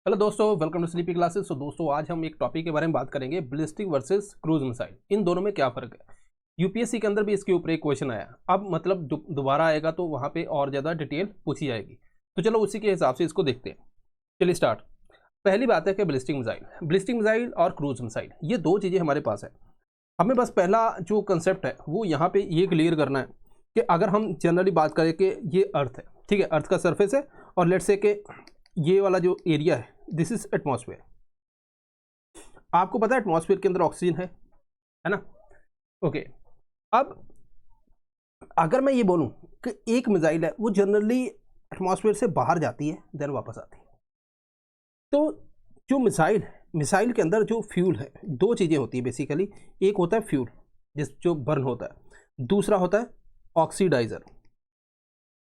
Hello दोस्तों, welcome to sleepy classes. तो दोस्तों आज हम एक टॉपिक के बारे में बात करेंगे, बैलिस्टिक वर्सेस क्रूज मिसाइल। इन दोनों में क्या फ़र्क है। यूपीएससी के अंदर भी इसके ऊपर एक क्वेश्चन आया, अब मतलब दोबारा आएगा तो वहाँ पे और ज़्यादा डिटेल पूछी जाएगी। तो चलो उसी के हिसाब से इसको देखते हैं। चलिए स्टार्ट। पहली बात है कि बैलिस्टिक मिसाइल और क्रूज मिसाइल ये दो चीज़ें हमारे पास है। हमें बस पहला जो कंसेप्ट है वो यहाँ पे ये क्लियर करना है कि अगर हम जनरली बात करें कि ये अर्थ है, ठीक है, अर्थ का सरफेस है और लेट्स से कि ये वाला जो एरिया है दिस इज एटमॉस्फेयर। आपको पता है एटमॉस्फेयर के अंदर ऑक्सीजन है ना। ओके, अब अगर मैं ये बोलूं कि एक मिसाइल है वो जनरली एटमॉस्फेयर से बाहर जाती है देन वापस आती है, तो जो मिसाइल के अंदर जो फ्यूल है, दो चीज़ें होती है बेसिकली। एक होता है फ्यूल जो बर्न होता है, दूसरा होता है ऑक्सीडाइजर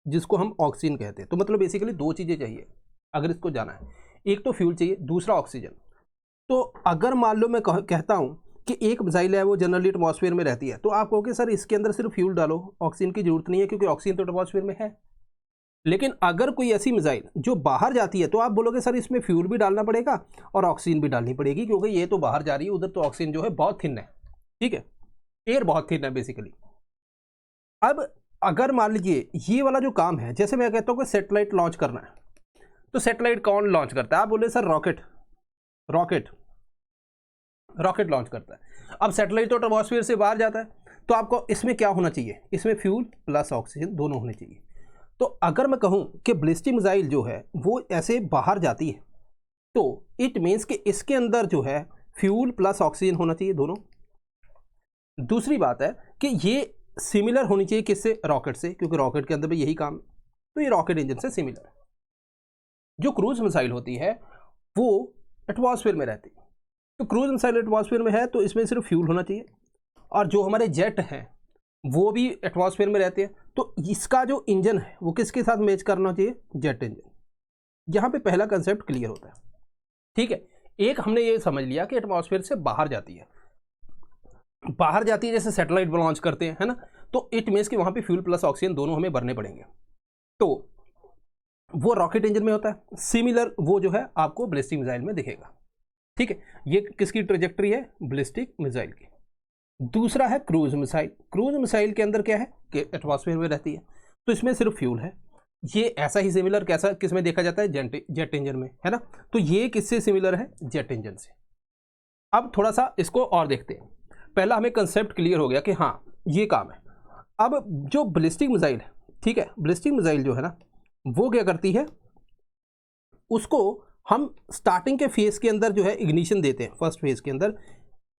जिसको हम ऑक्सीजन कहते हैं। तो मतलब बेसिकली दो चीज़ें चाहिए अगर इसको जाना है, एक तो फ्यूल चाहिए, दूसरा ऑक्सीजन। तो अगर मान लो मैं कहता हूं कि एक मिसाइल है वो जनरली एटमॉस्फेयर में रहती है, तो आप कहोगे सर इसके अंदर सिर्फ फ्यूल डालो, ऑक्सीजन की जरूरत नहीं है क्योंकि ऑक्सीजन तो एटमॉस्फेयर में है। लेकिन अगर कोई ऐसी मिसाइल जो बाहर जाती है तो आप बोलोगे सर इसमें फ्यूल भी डालना पड़ेगा और ऑक्सीजन भी डालनी पड़ेगी क्योंकि ये तो बाहर जा रही है, उधर तो ऑक्सीजन जो है बहुत थिन है, ठीक है, एयर बहुत थिन है बेसिकली। अब अगर मान लीजिए ये वाला जो काम है, जैसे मैं कहता हूँ कि सैटेलाइट लॉन्च करना है, तो सैटेलाइट कौन लॉन्च करता है? आप बोले सर रॉकेट लॉन्च करता है। अब सैटेलाइट तो एटमॉस्फेयर से बाहर जाता है, तो आपको इसमें क्या होना चाहिए? इसमें फ्यूल प्लस ऑक्सीजन दोनों होने चाहिए। तो अगर मैं कहूं कि बैलिस्टिक मिसाइल जो है वो ऐसे बाहर जाती है, तो इट मीन्स कि इसके अंदर जो है फ्यूल प्लस ऑक्सीजन होना चाहिए दोनों। दूसरी बात है कि ये सिमिलर होनी चाहिए किससे? रॉकेट से, क्योंकि रॉकेट के अंदर भी यही काम है, तो ये रॉकेट इंजन से सिमिलर है। जो क्रूज मिसाइल होती है वो एटमॉस्फेयर में रहती है, तो क्रूज मिसाइल एटमॉस्फेयर में है तो इसमें सिर्फ फ्यूल होना चाहिए, और जो हमारे जेट हैं वो भी एटमॉस्फेयर में रहते हैं, तो इसका जो इंजन है वो किसके साथ मैच करना चाहिए? Jet engine. यहाँ पे पहला कंसेप्ट क्लियर होता है, ठीक है। एक हमने ये समझ लिया कि एटमॉस्फेयर से बाहर जाती है, जैसे सैटेलाइट लॉन्च करते हैं, है ना, तो इट मीन्स कि वहाँ पे फ्यूल प्लस ऑक्सीजन दोनों हमें भरने पड़ेंगे, तो वो रॉकेट इंजन में होता है। सिमिलर वो जो है आपको बैलिस्टिक मिसाइल में दिखेगा, ठीक है। ये किसकी ट्रेजेक्टरी है? बैलिस्टिक मिसाइल की। दूसरा है क्रूज मिसाइल के अंदर क्या है कि एटमॉस्फेयर में रहती है, तो इसमें सिर्फ फ्यूल है। ये ऐसा ही सिमिलर कैसा किसमें देखा जाता है? जेट इंजन में, है ना। तो ये किससे सिमिलर है? जेट इंजन से। अब थोड़ा सा इसको और देखते हैं। पहला हमें कंसेप्ट क्लियर हो गया कि हाँ ये काम है। अब जो बैलिस्टिक मिसाइल है, ठीक है, बैलिस्टिक मिसाइल जो है ना वो क्या करती है, उसको हम स्टार्टिंग के फेज के अंदर जो है इग्निशन देते हैं, फर्स्ट फेज के अंदर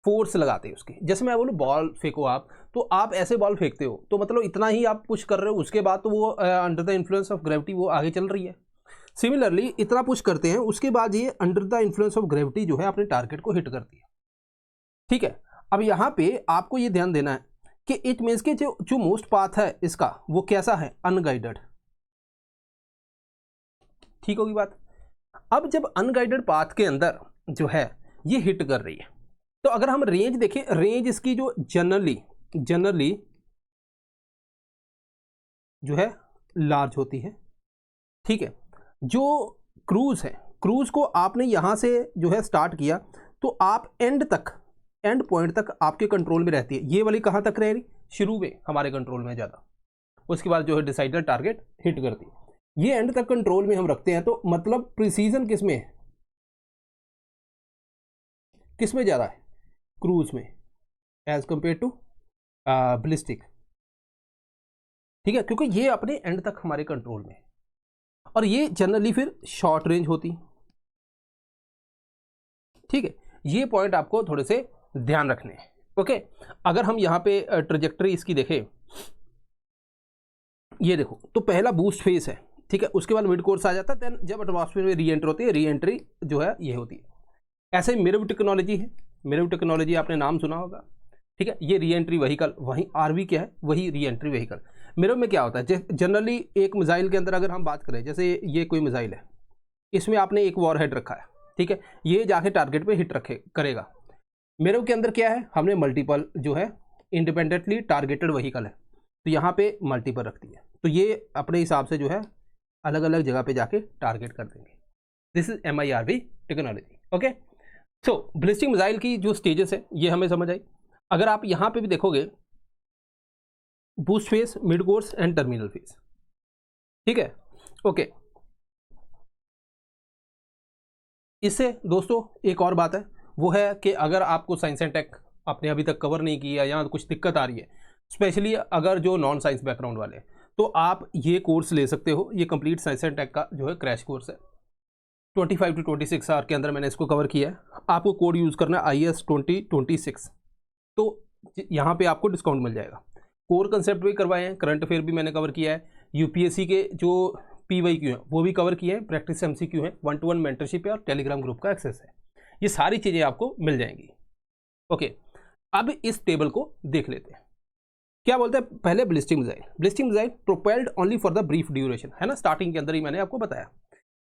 फोर्स लगाते हैं उसकी। जैसे मैं बोलूँ बॉल फेंको आप, तो आप ऐसे बॉल फेंकते हो तो मतलब इतना ही आप पुश कर रहे हो, उसके बाद तो वो under the influence of gravity वो आगे चल रही है। सिमिलरली इतना पुश करते हैं, उसके बाद ये under the influence of gravity जो है अपने टारगेट को हिट करती है, ठीक है। अब यहाँ पे आपको ये ध्यान देना है कि इट मीन्स कि जो मोस्ट पाथ है इसका वो कैसा है? अनगाइडेड, ठीक होगी बात। अब जब अनगाइडेड पाथ के अंदर जो है ये हिट कर रही है, तो अगर हम रेंज देखें, रेंज इसकी जो जनरली जो है लार्ज होती है, ठीक है। जो क्रूज है, क्रूज को आपने यहां से जो है स्टार्ट किया, तो आप एंड पॉइंट तक आपके कंट्रोल में रहती है। ये वाली कहां तक रह रही? शुरू में हमारे कंट्रोल में ज़्यादा, उसके बाद जो है डिसाइडर टारगेट हिट करती है। ये एंड तक कंट्रोल में हम रखते हैं, तो मतलब प्रिसीजन किसमें है? किसमें ज़्यादा है? क्रूज में एज कंपेयर टू बैलिस्टिक, ठीक है, क्योंकि ये अपने एंड तक हमारे कंट्रोल में है, और ये जनरली फिर शॉर्ट रेंज होती, ठीक है। ये पॉइंट आपको थोड़े से ध्यान रखने हैं, ओके। अगर हम यहाँ पे ट्रेजेक्टरी इसकी देखें, ये देखो, तो पहला बूस्ट फेज है, ठीक है, उसके बाद मिड कोर्स आ जाता है, देन जब एटमॉस्फेयर में री एंटर होती है, री एंट्री जो है ये होती है। ऐसे मिरव टेक्नोलॉजी है, मिरव टेक्नोलॉजी आपने नाम सुना होगा, ठीक है। ये री एंट्री व्हीकल, वहीं आरवी क्या है? वही री एंट्री व्हीकल। मिरव में क्या होता है? जनरली एक मिसाइल के अंदर अगर हम बात करें, जैसे ये कोई मिसाइल है, इसमें आपने एक वॉर हेड रखा है, ठीक है, ये जाके टारगेट पे हिट करेगा। मिरव के अंदर क्या है? हमने मल्टीपल जो है इंडिपेंडेंटली टारगेटेड व्हीकल है, तो यहाँ पे मल्टीपल रखती है, तो ये अपने हिसाब से जो है अलग अलग जगह पे जाके टारगेट कर देंगे। This is MIRV technology. Okay, so ballistic missile की जो स्टेजेस है ये हमें समझ आई। अगर आप यहाँ पे भी देखोगे, boost phase, mid course and terminal phase, ठीक है। ओके, इससे दोस्तों एक और बात है, वो है कि अगर आपको साइंस एंड टेक आपने अभी तक कवर नहीं किया या कुछ दिक्कत आ रही है, स्पेशली अगर जो नॉन साइंस बैकग्राउंड वाले, तो आप ये कोर्स ले सकते हो। ये कंप्लीट साइंस एंड टेक का जो है क्रैश कोर्स है, 25 to 26 आवर के अंदर मैंने इसको कवर किया है। आपको कोड यूज़ करना है IS 2026, तो यहाँ पे आपको डिस्काउंट मिल जाएगा। कोर कंसेप्ट भी करवाए हैं, करंट अफेयर भी मैंने कवर किया है, UPSC के जो PYQ हैं वो भी कवर किए हैं, प्रैक्टिस MCQ है, 1-to-1 मेंटरशिप है और टेलीग्राम ग्रुप का एक्सेस है। ये सारी चीज़ें आपको मिल जाएंगी। ओके, अब इस टेबल को देख लेते हैं। क्या बोलते हैं पहले, ballistic missile. Ballistic missile propelled only for the brief duration, है ना, स्टार्टिंग के अंदर ही मैंने आपको बताया।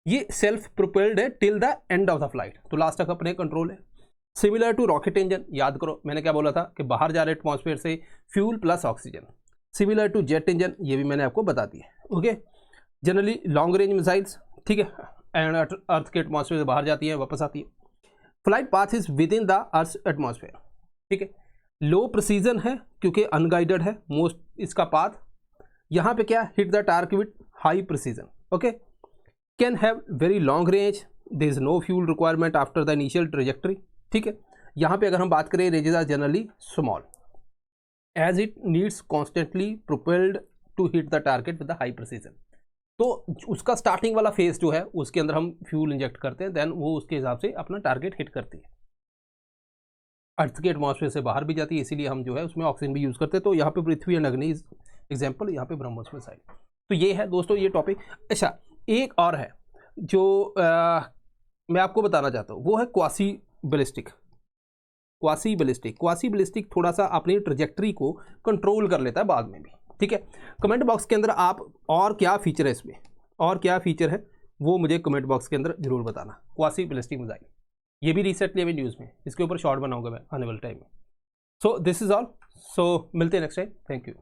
ये सेल्फ प्रोपेल्ड है till the end of the flight, तो लास्ट तक अपने कंट्रोल है। सिमिलर टू रॉकेट इंजन, याद करो मैंने क्या बोला था कि बाहर जा रहे एटमॉस्फेयर से fuel plus oxygen. Similar to jet engine, ये भी मैंने आपको बता दिया। Okay, generally long range missiles, ठीक है, एंड अर्थ के एटमॉस्फेयर से बाहर जाती है, वापस आती है। Flight path is with in the earth atmosphere, ठीक है। लो प्रिसीजन है क्योंकि अनगाइडेड है मोस्ट इसका पाथ। यहाँ पे क्या, hit the target with high precision. Okay, can have very long range, there is no fuel requirement after the initial trajectory, ठीक है। यहाँ पे अगर हम बात करें, ranges are generally small as it needs constantly propelled to hit the target with the high precision. तो उसका स्टार्टिंग वाला फेज जो है उसके अंदर हम फ्यूल इंजेक्ट करते हैं, देन वो उसके हिसाब से अपना टारगेट हिट करती है। अर्थ के एटमॉस्फेयर से बाहर भी जाती है, इसीलिए हम जो है उसमें ऑक्सीजन भी यूज़ करते हैं। तो यहाँ पे पृथ्वी एंड अग्नि एग्जाम्पल, यहाँ पे ब्रह्मोस मिसाइल। तो ये है दोस्तों ये टॉपिक। अच्छा, एक और है जो मैं आपको बताना चाहता हूँ, वो है क्वासी बैलिस्टिक। क्वासी बैलिस्टिक थोड़ा सा अपनी ट्रेजेक्टरी को कंट्रोल कर लेता है बाद में भी, ठीक है। कमेंट बॉक्स के अंदर आप और क्या फीचर है इसमें, और क्या फीचर है वो मुझे कमेंट बॉक्स के अंदर जरूर बताना। क्वासी बैलिस्टिक मिसाइल, ये भी रिसेंटली अभी न्यूज़ में, इसके ऊपर शॉर्ट बनाऊंगा मैं आने वाले टाइम में। सो दिस इज ऑल, सो मिलते हैं नेक्स्ट टाइम, थैंक यू।